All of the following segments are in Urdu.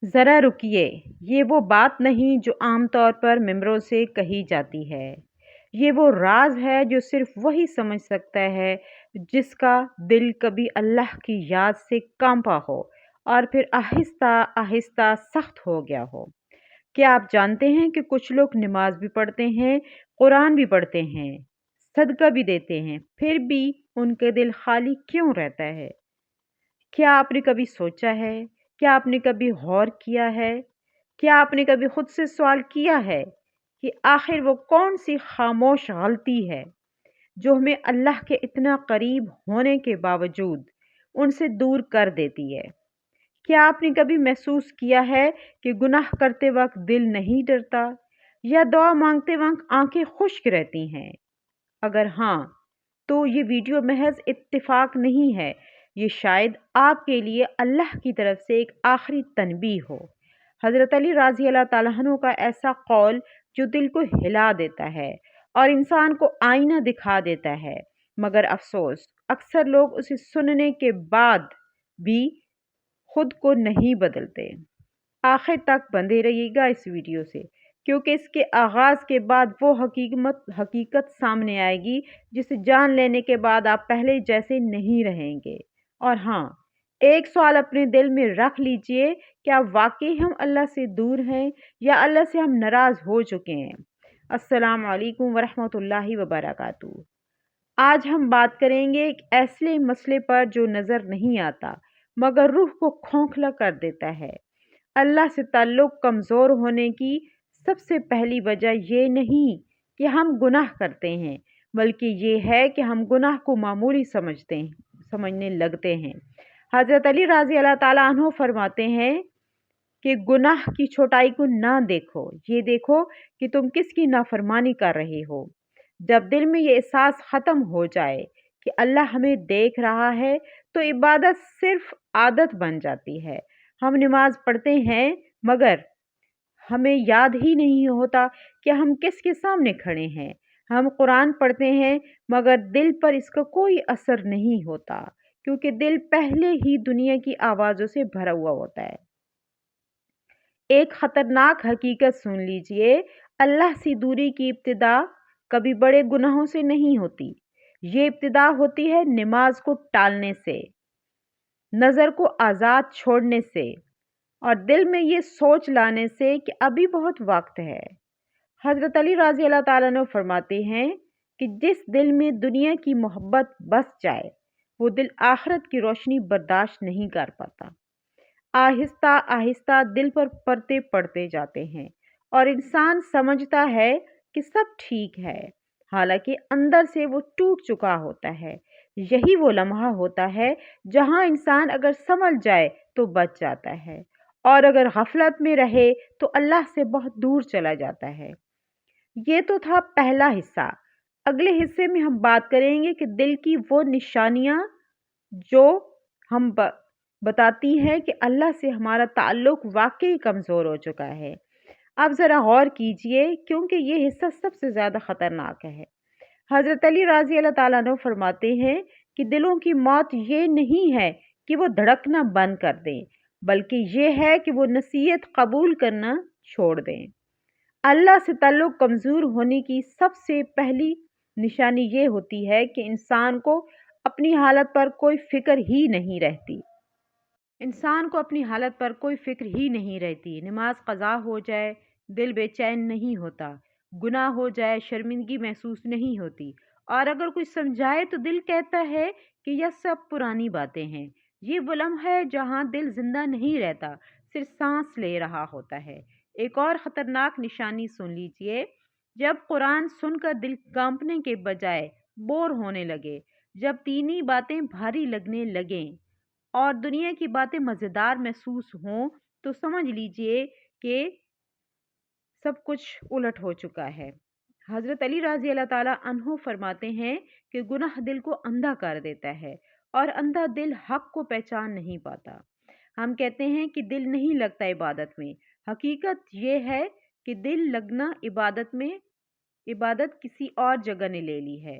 ذرا رکیے، یہ وہ بات نہیں جو عام طور پر ممبروں سے کہی جاتی ہے۔ یہ وہ راز ہے جو صرف وہی سمجھ سکتا ہے جس کا دل کبھی اللہ کی یاد سے کانپا ہو اور پھر آہستہ آہستہ سخت ہو گیا ہو۔ کیا آپ جانتے ہیں کہ کچھ لوگ نماز بھی پڑھتے ہیں، قرآن بھی پڑھتے ہیں، صدقہ بھی دیتے ہیں، پھر بھی ان کے دل خالی کیوں رہتا ہے؟ کیا آپ نے کبھی سوچا ہے؟ کیا آپ نے کبھی غور کیا ہے؟ کیا آپ نے کبھی خود سے سوال کیا ہے کہ آخر وہ کون سی خاموش غلطی ہے جو ہمیں اللہ کے اتنا قریب ہونے کے باوجود ان سے دور کر دیتی ہے؟ کیا آپ نے کبھی محسوس کیا ہے کہ گناہ کرتے وقت دل نہیں ڈرتا یا دعا مانگتے وقت آنکھیں خشک رہتی ہیں؟ اگر ہاں، تو یہ ویڈیو محض اتفاق نہیں ہے، یہ شاید آپ کے لیے اللہ کی طرف سے ایک آخری تنبیہ ہو۔ حضرت علی رضی اللہ تعالیٰ عنہ کا ایسا قول جو دل کو ہلا دیتا ہے اور انسان کو آئینہ دکھا دیتا ہے، مگر افسوس اکثر لوگ اسے سننے کے بعد بھی خود کو نہیں بدلتے۔ آخر تک بندے رہیے گا اس ویڈیو سے، کیونکہ اس کے آغاز کے بعد وہ حقیقت سامنے آئے گی جسے جان لینے کے بعد آپ پہلے جیسے نہیں رہیں گے۔ اور ہاں، ایک سوال اپنے دل میں رکھ لیجئے، کیا واقعی ہم اللہ سے دور ہیں یا اللہ سے ہم ناراض ہو چکے ہیں؟ السلام علیکم ورحمۃ اللہ وبرکاتہ۔ آج ہم بات کریں گے ایک ایسے مسئلے پر جو نظر نہیں آتا مگر روح کو کھوکھلا کر دیتا ہے۔ اللہ سے تعلق کمزور ہونے کی سب سے پہلی وجہ یہ نہیں کہ ہم گناہ کرتے ہیں، بلکہ یہ ہے کہ ہم گناہ کو معمولی سمجھنے لگتے ہیں۔ حضرت علی رضی اللہ تعالیٰ عنہ فرماتے ہیں کہ گناہ کی چھوٹائی کو نہ دیکھو، یہ دیکھو کہ تم کس کی نافرمانی کر رہے ہو۔ جب دل میں یہ احساس ختم ہو جائے کہ اللہ ہمیں دیکھ رہا ہے تو عبادت صرف عادت بن جاتی ہے۔ ہم نماز پڑھتے ہیں مگر ہمیں یاد ہی نہیں ہوتا کہ ہم کس کے سامنے کھڑے ہیں۔ ہم قرآن پڑھتے ہیں مگر دل پر اس کا کوئی اثر نہیں ہوتا، کیونکہ دل پہلے ہی دنیا کی آوازوں سے بھرا ہوا ہوتا ہے۔ ایک خطرناک حقیقت سن لیجئے، اللہ سے دوری کی ابتدا کبھی بڑے گناہوں سے نہیں ہوتی۔ یہ ابتدا ہوتی ہے نماز کو ٹالنے سے، نظر کو آزاد چھوڑنے سے اور دل میں یہ سوچ لانے سے کہ ابھی بہت وقت ہے۔ حضرت علی رضی اللہ تعالیٰ عنہ فرماتے ہیں کہ جس دل میں دنیا کی محبت بس جائے وہ دل آخرت کی روشنی برداشت نہیں کر پاتا۔ آہستہ آہستہ دل پر پردے پڑتے جاتے ہیں اور انسان سمجھتا ہے کہ سب ٹھیک ہے، حالانکہ اندر سے وہ ٹوٹ چکا ہوتا ہے۔ یہی وہ لمحہ ہوتا ہے جہاں انسان اگر سنبھل جائے تو بچ جاتا ہے اور اگر غفلت میں رہے تو اللہ سے بہت دور چلا جاتا ہے۔ یہ تو تھا پہلا حصہ۔ اگلے حصے میں ہم بات کریں گے کہ دل کی وہ نشانیاں جو ہم بتاتی ہیں کہ اللہ سے ہمارا تعلق واقعی کمزور ہو چکا ہے۔ اب ذرا غور کیجئے کیونکہ یہ حصہ سب سے زیادہ خطرناک ہے۔ حضرت علی رضی اللہ تعالیٰ عنہ فرماتے ہیں کہ دلوں کی موت یہ نہیں ہے کہ وہ دھڑکنا بند کر دیں، بلکہ یہ ہے کہ وہ نصیحت قبول کرنا چھوڑ دیں۔ اللہ سے تعلق کمزور ہونے کی سب سے پہلی نشانی یہ ہوتی ہے کہ انسان کو اپنی حالت پر کوئی فکر ہی نہیں رہتی۔ نماز قضا ہو جائے دل بے چین نہیں ہوتا، گناہ ہو جائے شرمندگی محسوس نہیں ہوتی، اور اگر کوئی سمجھائے تو دل کہتا ہے کہ یہ سب پرانی باتیں ہیں۔ یہ وہ لمحہ ہے جہاں دل زندہ نہیں رہتا، صرف سانس لے رہا ہوتا ہے۔ ایک اور خطرناک نشانی سن لیجئے، جب قرآن سن کر دل کانپنے کے بجائے بور ہونے لگے، جب دینی باتیں بھاری لگنے لگیں اور دنیا کی باتیں مزیدار محسوس ہوں تو سمجھ لیجئے کہ سب کچھ الٹ ہو چکا ہے۔ حضرت علی رضی اللہ تعالیٰ عنہ فرماتے ہیں کہ گناہ دل کو اندھا کر دیتا ہے اور اندھا دل حق کو پہچان نہیں پاتا۔ ہم کہتے ہیں کہ دل نہیں لگتا عبادت میں، حقیقت یہ ہے کہ دل لگنا عبادت کسی اور جگہ نے لے لی ہے۔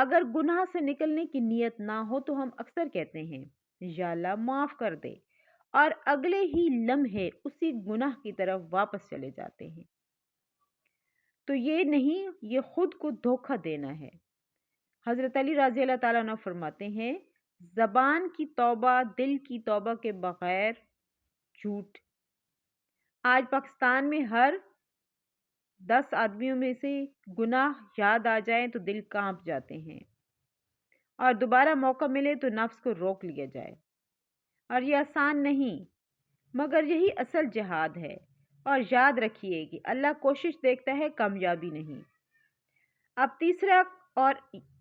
اگر گناہ سے نکلنے کی نیت نہ ہو تو ہم اکثر کہتے ہیں یا اللہ معاف کر دے، اور اگلے ہی لمحے اسی گناہ کی طرف واپس چلے جاتے ہیں۔ تو یہ نہیں، یہ خود کو دھوکہ دینا ہے۔ حضرت علی رضی اللہ تعالیٰ عنہ فرماتے ہیں، زبان کی توبہ دل کی توبہ کے بغیر جھوٹ۔ آج پاکستان میں ہر 10 آدمیوں میں سے گناہ یاد آ جائیں تو دل کانپ جاتے ہیں، اور دوبارہ موقع ملے تو نفس کو روک لیا جائے۔ اور یہ آسان نہیں، مگر یہی اصل جہاد ہے۔ اور یاد رکھیے کہ اللہ کوشش دیکھتا ہے، کامیابی نہیں۔ اب تیسرا اور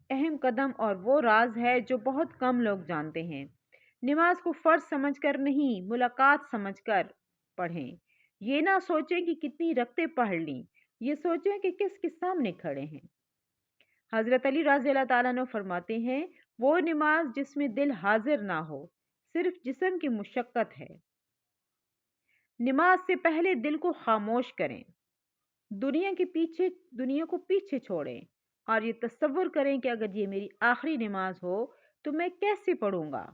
اہم قدم، اور وہ راز ہے جو بہت کم لوگ جانتے ہیں۔ نماز کو فرض سمجھ کر نہیں، ملاقات سمجھ کر پڑھیں۔ یہ نہ سوچیں کہ کتنی رکعتیں پڑھ لیں، یہ سوچیں کہ کس کے سامنے کھڑے ہیں۔ حضرت علی رضی اللہ تعالیٰ عنہ فرماتے ہیں، وہ نماز جس میں دل حاضر نہ ہو صرف جسم کی مشقت ہے۔ نماز سے پہلے دل کو خاموش کریں، دنیا کو پیچھے چھوڑیں، اور یہ تصور کریں کہ اگر یہ میری آخری نماز ہو تو میں کیسے پڑھوں گا۔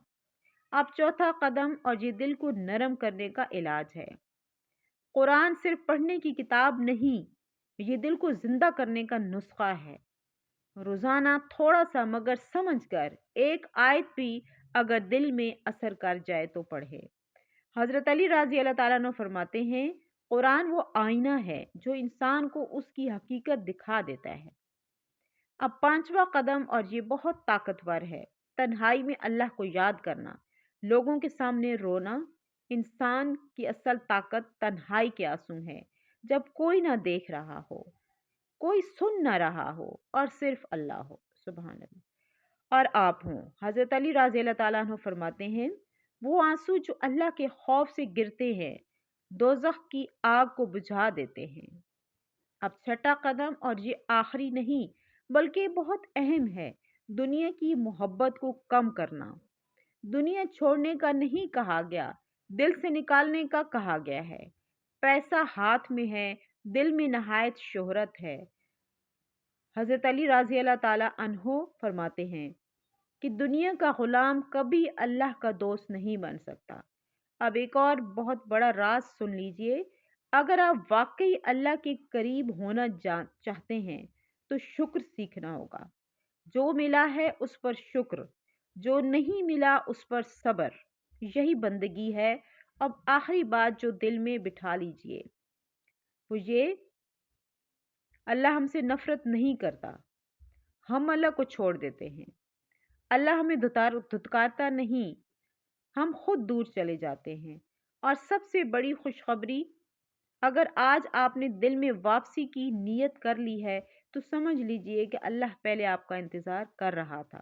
اب چوتھا قدم، اور یہ دل کو نرم کرنے کا علاج ہے۔ قرآن صرف پڑھنے کی کتاب نہیں، یہ دل کو زندہ کرنے کا نسخہ ہے۔ روزانہ تھوڑا سا مگر سمجھ کر ایک آیت بھی اگر دل میں اثر کر جائے تو پڑھے۔ حضرت علی رضی اللہ تعالیٰ عنہ فرماتے ہیں، قرآن وہ آئینہ ہے جو انسان کو اس کی حقیقت دکھا دیتا ہے۔ اب پانچواں قدم، اور یہ بہت طاقتور ہے، تنہائی میں اللہ کو یاد کرنا، لوگوں کے سامنے رونا۔ انسان کی اصل طاقت تنہائی کے آنسو ہے، جب کوئی نہ دیکھ رہا ہو، کوئی سن نہ رہا ہو، اور صرف اللہ ہو، سبحان اللہ، اور آپ ہوں۔ حضرت علی رضی اللہ تعالیٰ عنہ فرماتے ہیں، وہ آنسو جو اللہ کے خوف سے گرتے ہیں دوزخ کی آگ کو بجھا دیتے ہیں۔ اب چھٹا قدم، اور یہ آخری نہیں بلکہ بہت اہم ہے، دنیا کی محبت کو کم کرنا۔ دنیا چھوڑنے کا نہیں کہا گیا، دل سے نکالنے کا کہا گیا ہے۔ پیسہ ہاتھ میں ہے، دل میں نہایت شہرت ہے۔ حضرت علی رضی اللہ تعالیٰ عنہ فرماتے ہیں کہ دنیا کا غلام کبھی اللہ کا دوست نہیں بن سکتا۔ اب ایک اور بہت بڑا راز سن لیجئے، اگر آپ واقعی اللہ کے قریب ہونا چاہتے ہیں تو شکر سیکھنا ہوگا۔ جو ملا ہے اس پر شکر، جو نہیں ملا اس پر صبر، یہی بندگی ہے۔ اب آخری بات جو دل میں بٹھا لیجئے، وہ یہ، اللہ ہم سے نفرت نہیں کرتا، ہم اللہ کو چھوڑ دیتے ہیں۔ اللہ ہمیں دھتکارتا نہیں، ہم خود دور چلے جاتے ہیں۔ اور سب سے بڑی خوشخبری، اگر آج آپ نے دل میں واپسی کی نیت کر لی ہے تو سمجھ لیجئے کہ اللہ پہلے آپ کا انتظار کر رہا تھا۔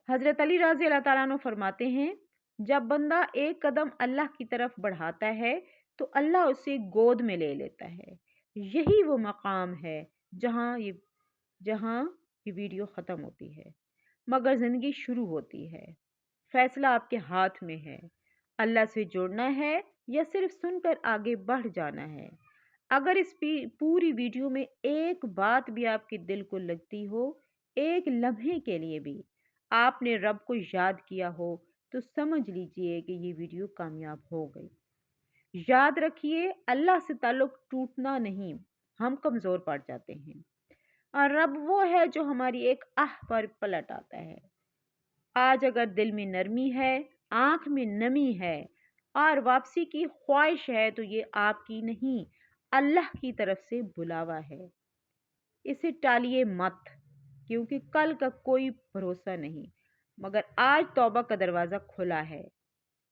حضرت علی رضی اللہ تعالیٰ عنہ فرماتے ہیں، جب بندہ ایک قدم اللہ کی طرف بڑھاتا ہے تو اللہ اسے گود میں لے لیتا ہے۔ یہی وہ مقام ہے جہاں یہ ویڈیو ختم ہوتی ہے مگر زندگی شروع ہوتی ہے۔ فیصلہ آپ کے ہاتھ میں ہے، اللہ سے جڑنا ہے یا صرف سن کر آگے بڑھ جانا ہے۔ اگر اس پوری ویڈیو میں ایک بات بھی آپ کے دل کو لگتی ہو، ایک لمحے کے لیے بھی آپ نے رب کو یاد کیا ہو، تو سمجھ لیجئے کہ یہ ویڈیو کامیاب ہو گئی۔ یاد رکھیے، اللہ سے تعلق ٹوٹنا نہیں، ہم کمزور پڑ جاتے ہیں، اور رب وہ ہے جو ہماری ایک آہ پر پلٹ آتا ہے۔ آج اگر دل میں نرمی ہے، آنکھ میں نمی ہے اور واپسی کی خواہش ہے تو یہ آپ کی نہیں، اللہ کی طرف سے بلاوا ہے۔ اسے ٹالیے مت، کیونکہ کل کا کوئی بھروسہ نہیں، مگر آج توبہ کا دروازہ کھلا ہے۔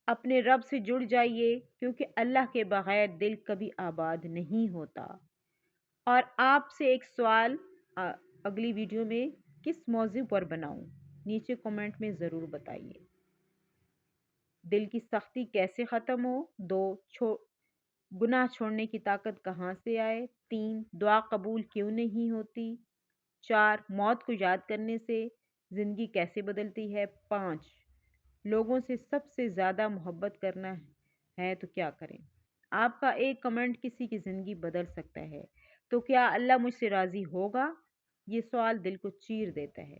اپنے رب سے جڑ جائیے، کیونکہ اللہ کے بغیر دل کبھی آباد نہیں ہوتا۔ اور آپ سے ایک سوال، اگلی ویڈیو میں کس موضوع پر بناؤں، نیچے کمنٹ میں ضرور بتائیے۔ دل کی سختی کیسے ختم ہو؟ 2 گناہ چھوڑنے کی طاقت کہاں سے آئے؟ 3 دعا قبول کیوں نہیں ہوتی؟ 4 موت کو یاد کرنے سے زندگی کیسے بدلتی ہے؟ 5 لوگوں سے سب سے زیادہ محبت کرنا ہے تو کیا کریں؟ آپ کا ایک کمنٹ کسی کی زندگی بدل سکتا ہے، تو کیا اللہ مجھ سے راضی ہوگا؟ یہ سوال دل کو چیر دیتا ہے۔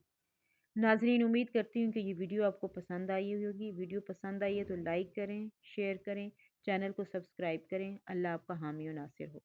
ناظرین، امید کرتی ہوں کہ یہ ویڈیو آپ کو پسند آئی ہوگی۔ ویڈیو پسند آئی ہے تو لائک کریں، شیئر کریں، چینل کو سبسکرائب کریں۔ اللہ آپ کا حامی و ناصر ہو۔